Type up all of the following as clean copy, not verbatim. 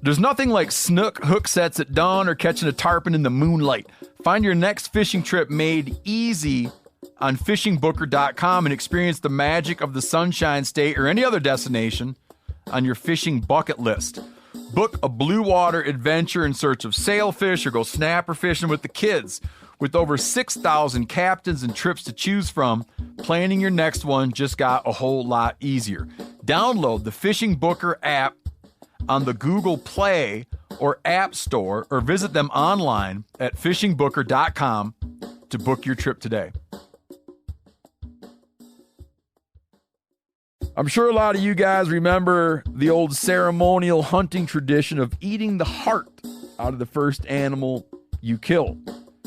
There's nothing like snook hook sets at dawn or catching a tarpon in the moonlight. Find your next fishing trip made easy on fishingbooker.com and experience the magic of the Sunshine State or any other destination on your fishing bucket list. Book a blue water adventure in search of sailfish or go snapper fishing with the kids. With over 6,000 captains and trips to choose from, planning your next one just got a whole lot easier. Download the Fishing Booker app on the Google Play or App Store, or visit them online at fishingbooker.com to book your trip today. I'm sure a lot of you guys remember the old ceremonial hunting tradition of eating the heart out of the first animal you kill.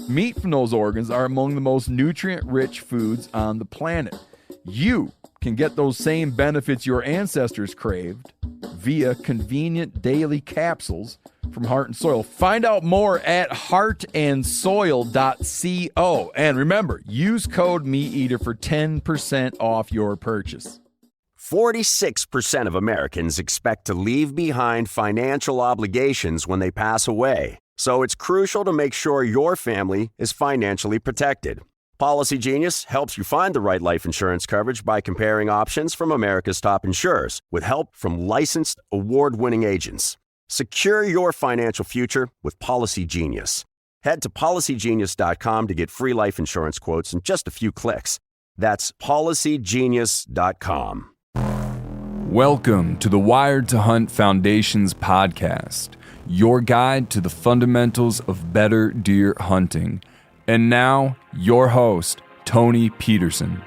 Meat from those organs are among the most nutrient-rich foods on the planet. You can get those same benefits your ancestors craved via convenient daily capsules from Heart and Soil. Find out more at heartandsoil.co. And remember, use code MeatEater for 10% off your purchase. 46% of Americans expect to leave behind financial obligations when they pass away. So it's crucial to make sure your family is financially protected. Policy Genius helps you find the right life insurance coverage by comparing options from America's top insurers with help from licensed, award-winning agents. Secure your financial future with Policy Genius. Head to policygenius.com to get free life insurance quotes in just a few clicks. That's policygenius.com. Welcome to the Wired to Hunt Foundation's podcast, your guide to the fundamentals of better deer hunting. And now, your host, Tony Peterson.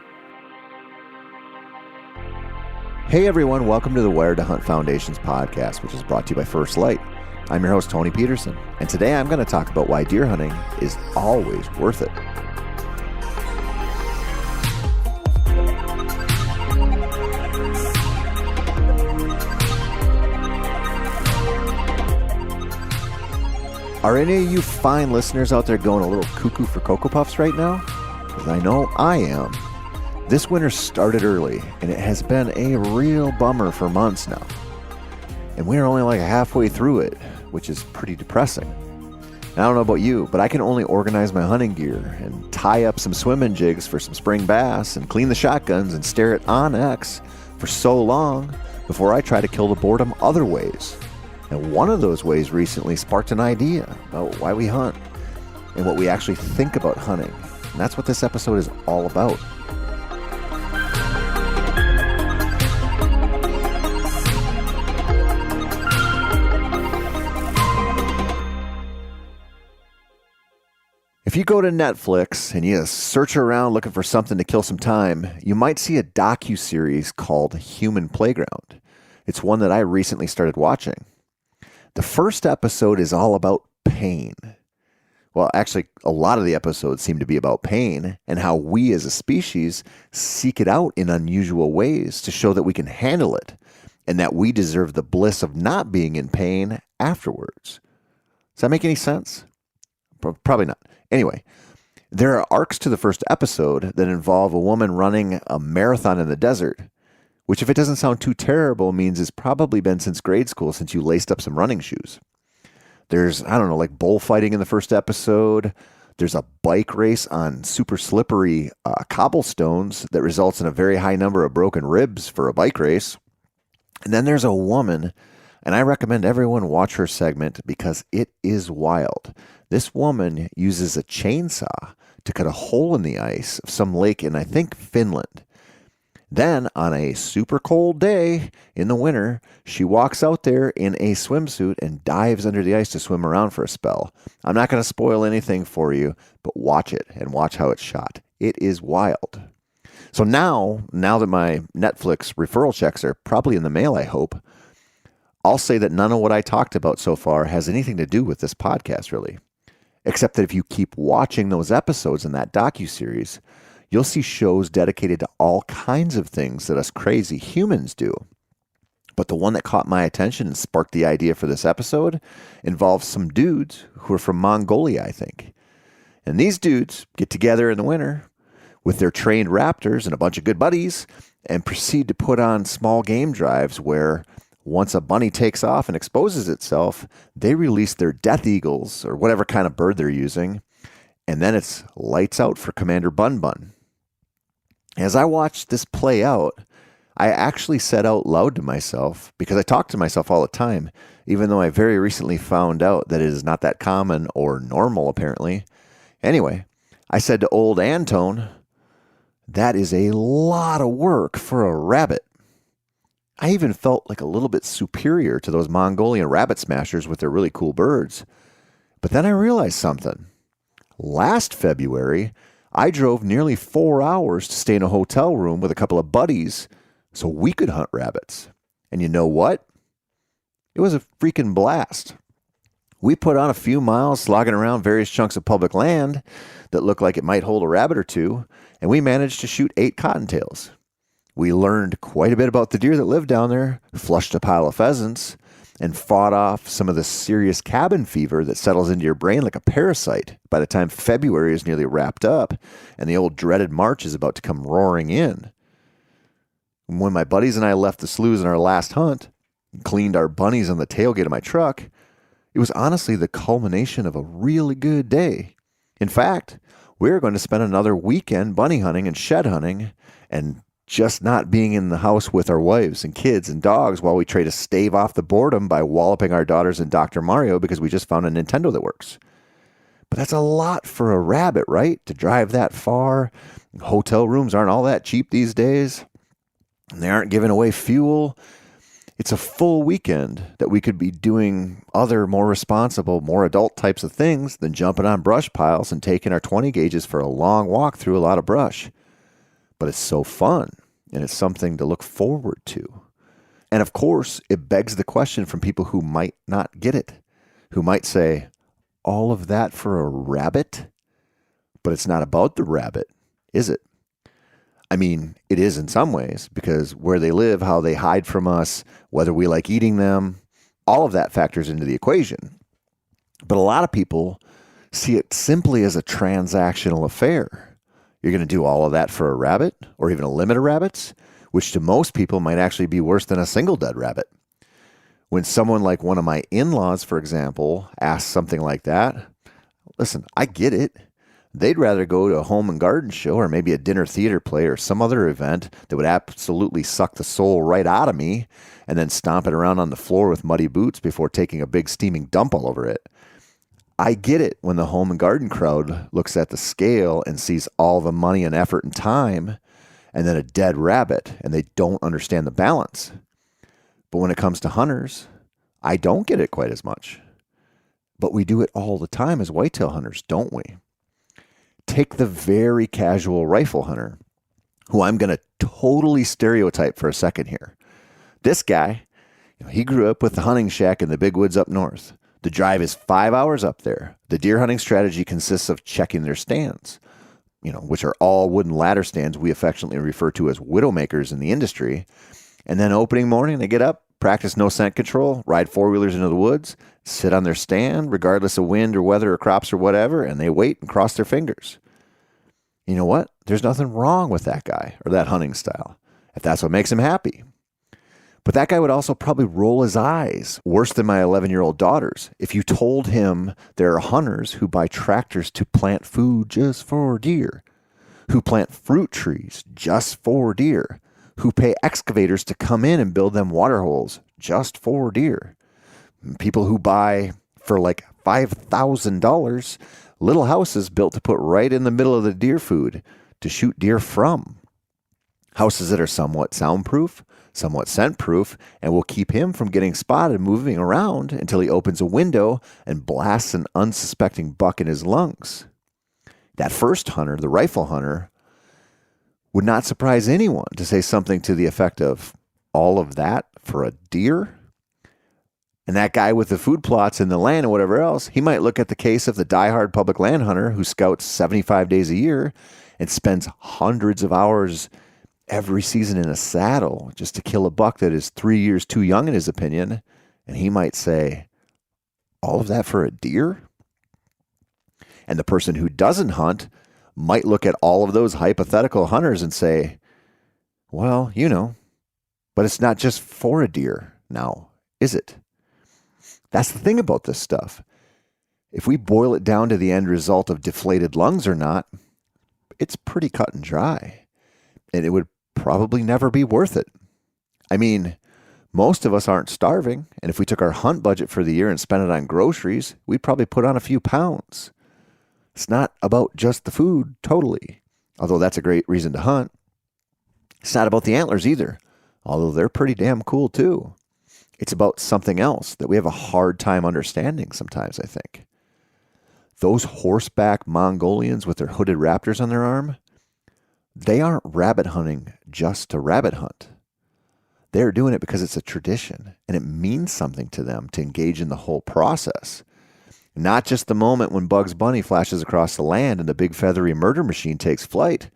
Hey everyone, welcome to the Wired to Hunt Foundation's podcast, which is brought to you by First Light. I'm your host, Tony Peterson, and today I'm going to talk about why deer hunting is always worth it. Are any of you fine listeners out there going a little cuckoo for Cocoa Puffs right now? Because I know I am. This winter started early, and it has been a real bummer for months now. And we're only like halfway through it, which is pretty depressing. And I don't know about you, but I can only organize my hunting gear and tie up some swimming jigs for some spring bass and clean the shotguns and stare at OnX for so long before I try to kill the boredom other ways. And one of those ways recently sparked an idea about why we hunt and what we actually think about hunting. And that's what this episode is all about. If you go to Netflix and you search around looking for something to kill some time, you might see a docuseries called Human Playground. It's one that I recently started watching. The first episode is all about pain. Well, actually, a lot of the episodes seem to be about pain and how we as a species seek it out in unusual ways to show that we can handle it and that we deserve the bliss of not being in pain afterwards. Does that make any sense? Probably not. Anyway, there are arcs to the first episode that involve a woman running a marathon in the desert, which if it doesn't sound too terrible means it's probably been since grade school since you laced up some running shoes. There's, like bullfighting in the first episode. There's a bike race on super slippery cobblestones that results in a very high number of broken ribs for a bike race. And then there's a woman, and I recommend everyone watch her segment because it is wild. This woman uses a chainsaw to cut a hole in the ice of some lake in, I think, Finland. Then, on a super cold day in the winter, she walks out there in a swimsuit and dives under the ice to swim around for a spell. I'm not going to spoil anything for you, but watch it and watch how it's shot. It is wild. So now that my Netflix referral checks are probably in the mail, I hope, I'll say that none of what I talked about so far has anything to do with this podcast, really. Except that if you keep watching those episodes in that docuseries, you'll see shows dedicated to all kinds of things that us crazy humans do. But the one that caught my attention and sparked the idea for this episode involves some dudes who are from Mongolia, I think. And these dudes get together in the winter with their trained raptors and a bunch of good buddies and proceed to put on small game drives where Once a bunny takes off and exposes itself, they release their death eagles or whatever kind of bird they're using, and then it's lights out for Commander Bun Bun. As I watched this play out, I actually said out loud to myself, because I talk to myself all the time, even though I very recently found out that it is not that common or normal, apparently. Anyway, I said to old Antone, that is a lot of work for a rabbit. I even felt like a little bit superior to those Mongolian rabbit smashers with their really cool birds. But then I realized something. Last February, I drove nearly 4 hours to stay in a hotel room with a couple of buddies so we could hunt rabbits. And you know what? It was a freaking blast. We put on a few miles slogging around various chunks of public land that looked like it might hold a rabbit or two, and we managed to shoot 8 cottontails. We learned quite a bit about the deer that lived down there, flushed a pile of pheasants, and fought off some of the serious cabin fever that settles into your brain like a parasite by the time February is nearly wrapped up and the old dreaded March is about to come roaring in. When my buddies and I left the sloughs in our last hunt and cleaned our bunnies on the tailgate of my truck, it was honestly the culmination of a really good day. In fact, we're going to spend another weekend bunny hunting and shed hunting and just not being in the house with our wives and kids and dogs while we try to stave off the boredom by walloping our daughters in Dr. Mario because we just found a Nintendo that works. But that's a lot for a rabbit, right? To drive that far. Hotel rooms aren't all that cheap these days. And they aren't giving away fuel. It's a full weekend that we could be doing other more responsible, more adult types of things than jumping on brush piles and taking our 20 gauges for a long walk through a lot of brush. But it's so fun, and it's something to look forward to. And of course, it begs the question from people who might not get it, who might say, all of that for a rabbit? But it's not about the rabbit, is it? I mean, it is in some ways, because where they live, how they hide from us, whether we like eating them, all of that factors into the equation. But a lot of people see it simply as a transactional affair. You're going to do all of that for a rabbit, or even a limit of rabbits, which to most people might actually be worse than a single dead rabbit. When someone like one of my in-laws, for example, asks something like that, listen, I get it. They'd rather go to a home and garden show or maybe a dinner theater play or some other event that would absolutely suck the soul right out of me and then stomp it around on the floor with muddy boots before taking a big steaming dump all over it. I get it when the home and garden crowd looks at the scale and sees all the money and effort and time and then a dead rabbit and they don't understand the balance. But when it comes to hunters, I don't get it quite as much. But we do it all the time as whitetail hunters, don't we? Take the very casual rifle hunter, who I'm going to totally stereotype for a second here. This guy, he grew up with the hunting shack in the big woods up north. The drive is 5 hours up there. The deer hunting strategy consists of checking their stands, which are all wooden ladder stands we affectionately refer to as widowmakers in the industry. And then opening morning, they get up, practice no scent control, ride four-wheelers into the woods, sit on their stand, regardless of wind or weather or crops or whatever, and they wait and cross their fingers. You know what? There's nothing wrong with that guy or that hunting style, if that's what makes him happy. But that guy would also probably roll his eyes, worse than my 11-year-old daughters, if you told him there are hunters who buy tractors to plant food just for deer, who plant fruit trees just for deer, who pay excavators to come in and build them water holes just for deer. People who buy for like $5,000 little houses built to put right in the middle of the deer food to shoot deer from. Houses that are somewhat soundproof, somewhat scent-proof, and will keep him from getting spotted moving around until he opens a window and blasts an unsuspecting buck in his lungs. That first hunter, the rifle hunter, would not surprise anyone to say something to the effect of, all of that for a deer? And that guy with the food plots and the land and whatever else, he might look at the case of the diehard public land hunter who scouts 75 days a year and spends hundreds of hours every season in a saddle just to kill a buck that is 3 years too young in his opinion. And he might say, all of that for a deer? And the person who doesn't hunt might look at all of those hypothetical hunters and say, well, but it's not just for a deer. Now, is it? That's the thing about this stuff. If we boil it down to the end result of deflated lungs or not, it's pretty cut and dry. And it would probably never be worth it. I mean, most of us aren't starving, and if we took our hunt budget for the year and spent it on groceries, we'd probably put on a few pounds. It's not about just the food, totally, although that's a great reason to hunt. It's not about the antlers either, although they're pretty damn cool too. It's about something else that we have a hard time understanding sometimes, I think. Those horseback Mongolians with their hooded raptors on their arm, they aren't rabbit hunting just to rabbit hunt. They're doing it because it's a tradition and it means something to them to engage in the whole process. Not just the moment when Bugs Bunny flashes across the land and the big feathery murder machine takes flight,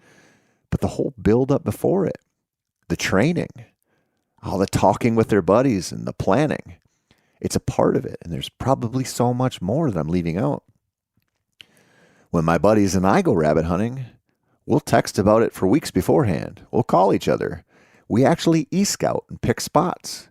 but the whole build-up before it, the training, all the talking with their buddies and the planning. It's a part of it, and there's probably so much more that I'm leaving out. When my buddies and I go rabbit hunting, we'll text about it for weeks beforehand. We'll call each other. We actually e-scout and pick spots.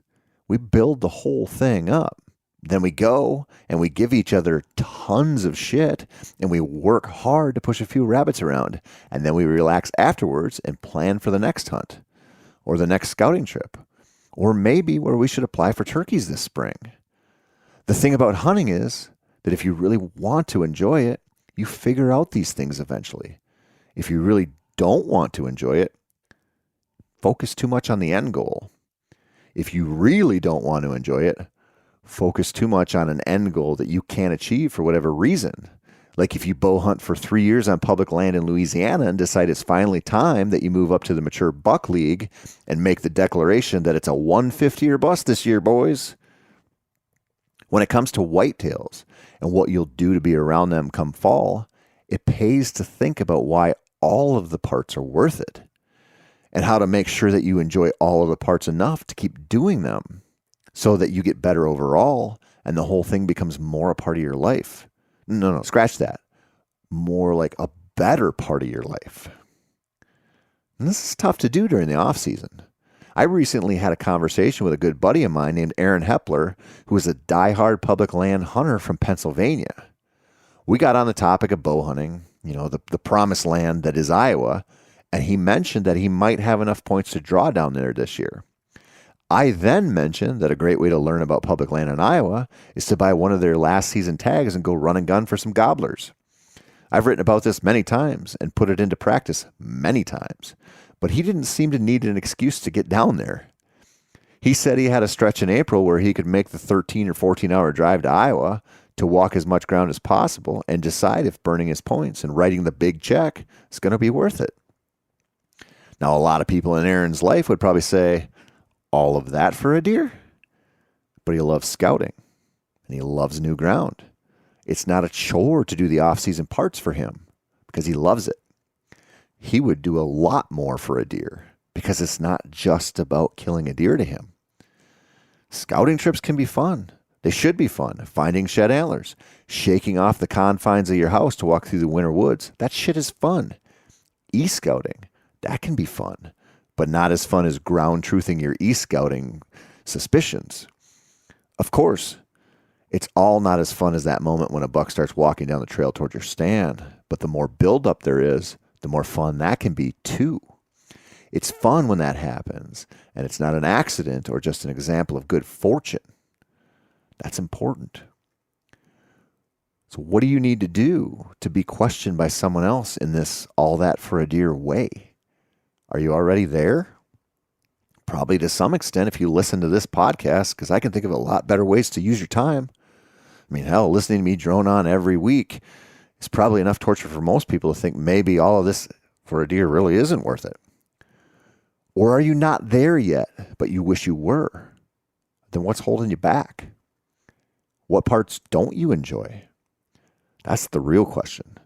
We build the whole thing up. Then we go and we give each other tons of shit and we work hard to push a few rabbits around. And then we relax afterwards and plan for the next hunt or the next scouting trip or maybe where we should apply for turkeys this spring. The thing about hunting is that if you really want to enjoy it, you figure out these things eventually. If you really don't want to enjoy it, focus too much on the end goal. If you really don't want to enjoy it, focus too much on an end goal that you can't achieve for whatever reason. Like if you bow hunt for 3 years on public land in Louisiana and decide it's finally time that you move up to the mature buck league and make the declaration that it's a 150 or bust this year, boys. When it comes to whitetails and what you'll do to be around them come fall, it pays to think about why all of the parts are worth it and how to make sure that you enjoy all of the parts enough to keep doing them so that you get better overall and the whole thing becomes more a part of your life. No, scratch that. More like a better part of your life. And this is tough to do during the off season. I recently had a conversation with a good buddy of mine named Aaron Hepler, who is a diehard public land hunter from Pennsylvania. We got on the topic of bow hunting, the promised land that is Iowa, and he mentioned that he might have enough points to draw down there this year. I then mentioned that a great way to learn about public land in Iowa is to buy one of their last season tags and go run and gun for some gobblers. I've written about this many times and put it into practice many times, but he didn't seem to need an excuse to get down there. He said he had a stretch in April where he could make the 13 or 14-hour drive to Iowa to walk as much ground as possible and decide if burning his points and writing the big check is going to be worth it. Now, a lot of people in Aaron's life would probably say, all of that for a deer? But he loves scouting, and he loves new ground. It's not a chore to do the off-season parts for him because he loves it. He would do a lot more for a deer because it's not just about killing a deer to him. Scouting trips can be fun. They should be fun. Finding shed antlers, shaking off the confines of your house to walk through the winter woods. That shit is fun. E-scouting, that can be fun, but not as fun as ground truthing your e-scouting suspicions. Of course, it's all not as fun as that moment when a buck starts walking down the trail toward your stand, but the more buildup there is, the more fun that can be too. It's fun when that happens, and it's not an accident or just an example of good fortune. That's important. So what do you need to do to be questioned by someone else in this all that for a deer way? Are you already there? Probably to some extent if you listen to this podcast, because I can think of a lot better ways to use your time. I mean, hell, listening to me drone on every week is probably enough torture for most people to think maybe all of this for a deer really isn't worth it. Or are you not there yet, but you wish you were? Then what's holding you back? What parts don't you enjoy? That's the real question.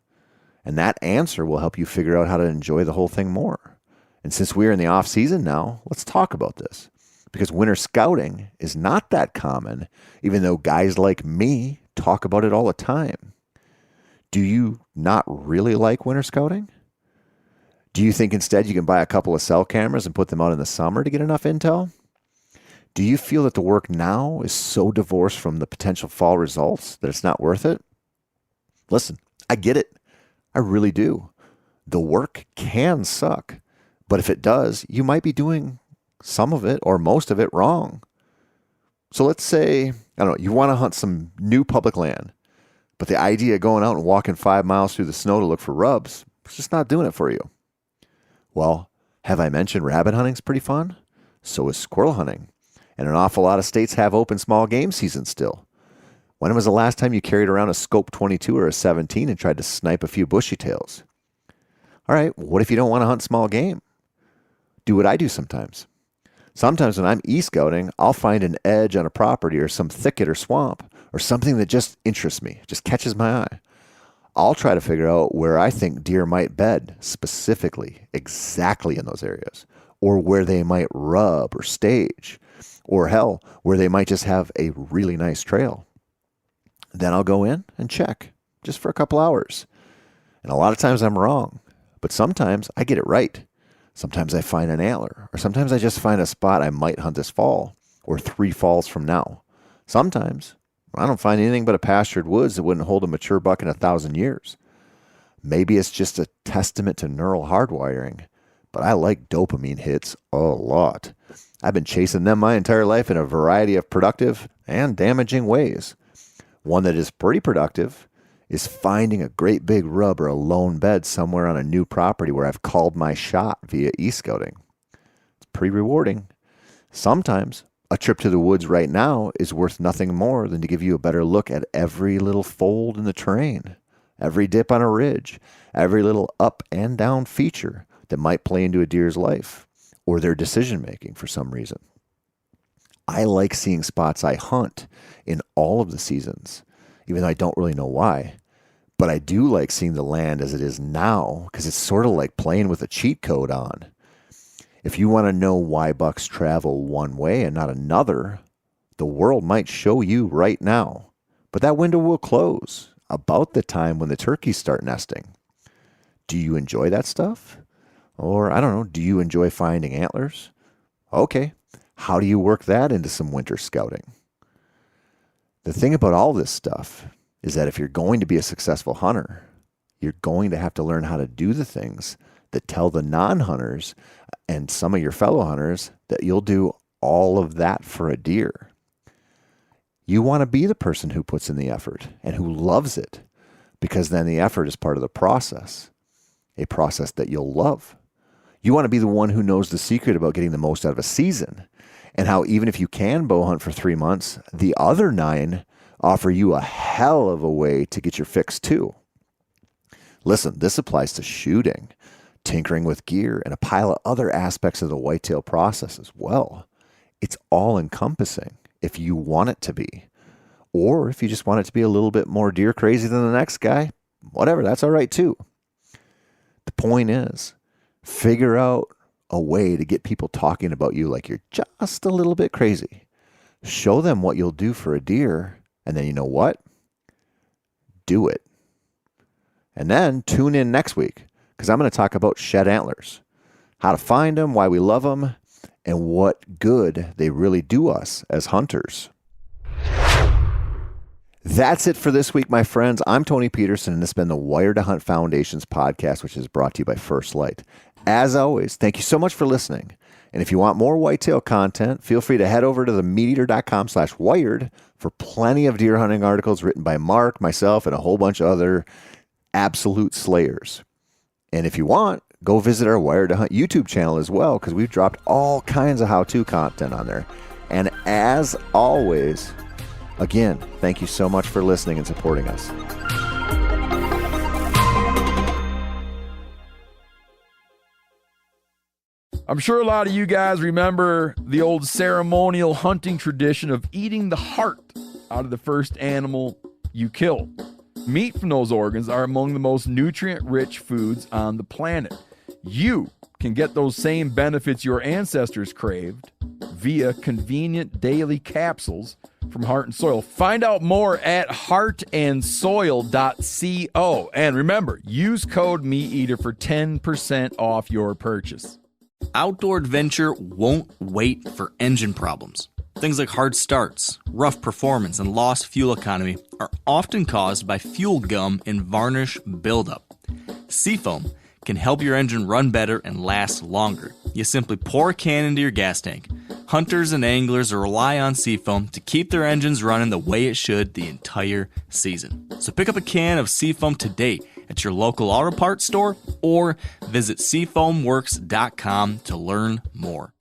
And that answer will help you figure out how to enjoy the whole thing more. And since we're in the off season now, let's talk about this. Because winter scouting is not that common, even though guys like me talk about it all the time. Do you not really like winter scouting? Do you think instead you can buy a couple of cell cameras and put them out in the summer to get enough intel? Do you feel that the work now is so divorced from the potential fall results that it's not worth it? Listen, I get it. I really do. The work can suck, but if it does, you might be doing some of it or most of it wrong. So let's say, I don't know, you want to hunt some new public land, but the idea of going out and walking 5 miles through the snow to look for rubs is just not doing it for you. Well, have I mentioned rabbit hunting's pretty fun? So is squirrel hunting. And an awful lot of states have open small game seasons still. When was the last time you carried around a scope 22 or a 17 and tried to snipe a few bushy tails? All right, what if you don't want to hunt small game? Do what I do sometimes. Sometimes when I'm e-scouting, I'll find an edge on a property or some thicket or swamp or something that just interests me, just catches my eye. I'll try to figure out where I think deer might bed specifically, exactly in those areas, or where they might rub or stage, or hell, where they might just have a really nice trail. Then I'll go in and check just for a couple hours. And a lot of times I'm wrong, but sometimes I get it right. Sometimes I find an antler, or sometimes I just find a spot I might hunt this fall, or 3 falls from now. Sometimes I don't find anything but a pastured woods that wouldn't hold a mature buck in 1,000 years. Maybe it's just a testament to neural hardwiring, but I like dopamine hits a lot. I've been chasing them my entire life in a variety of productive and damaging ways. One that is pretty productive is finding a great big rub or a lone bed somewhere on a new property where I've called my shot via e-scouting. It's pretty rewarding. Sometimes a trip to the woods right now is worth nothing more than to give you a better look at every little fold in the terrain, every dip on a ridge, every little up and down feature that might play into a deer's life or their decision making for some reason. I like seeing spots I hunt in all of the seasons, even though I don't really know why. But I do like seeing the land as it is now because it's sort of like playing with a cheat code on. If you want to know why bucks travel one way and not another, the world might show you right now. But that window will close about the time when the turkeys start nesting. Do you enjoy that stuff? Or, I don't know, do you enjoy finding antlers? Okay, how do you work that into some winter scouting? The thing about all this stuff is that if you're going to be a successful hunter, you're going to have to learn how to do the things that tell the non-hunters and some of your fellow hunters that you'll do all of that for a deer. You want to be the person who puts in the effort and who loves it, because then the effort is part of the process, a process that you'll love. You want to be the one who knows the secret about getting the most out of a season, and how even if you can bow hunt for 3 months, the other 9 offer you a hell of a way to get your fix too. Listen, this applies to shooting, tinkering with gear, and a pile of other aspects of the whitetail process as well. It's all encompassing if you want it to be. Or if you just want it to be a little bit more deer crazy than the next guy, whatever, that's all right too. The point is, figure out a way to get people talking about you like you're just a little bit crazy. Show them what you'll do for a deer, and then you know what? Do it. And then tune in next week, because I'm going to talk about shed antlers, how to find them, why we love them, and what good they really do us as hunters. That's it for this week, my friends. I'm Tony Peterson, and this has been the Wired to Hunt Foundations podcast, which is brought to you by First Light. As always, thank you so much for listening. And if you want more whitetail content, feel free to head over to themeateater.com/wired for plenty of deer hunting articles written by Mark, myself, and a whole bunch of other absolute slayers. And if you want, go visit our Wired to Hunt YouTube channel as well, because we've dropped all kinds of how-to content on there. And as always, again, thank you so much for listening and supporting us. I'm sure a lot of you guys remember the old ceremonial hunting tradition of eating the heart out of the first animal you kill. Meat from those organs are among the most nutrient-rich foods on the planet. You can get those same benefits your ancestors craved via convenient daily capsules from Heart and Soil. Find out more at heartandsoil.co. And remember, use code MeatEater for 10% off your purchase. Outdoor adventure won't wait for engine problems. Things like hard starts, rough performance, and lost fuel economy are often caused by fuel gum and varnish buildup. Seafoam can help your engine run better and last longer. You simply pour a can into your gas tank. Hunters and anglers rely on Seafoam to keep their engines running the way it should the entire season. So pick up a can of Seafoam today at your local auto parts store or visit seafoamworks.com to learn more.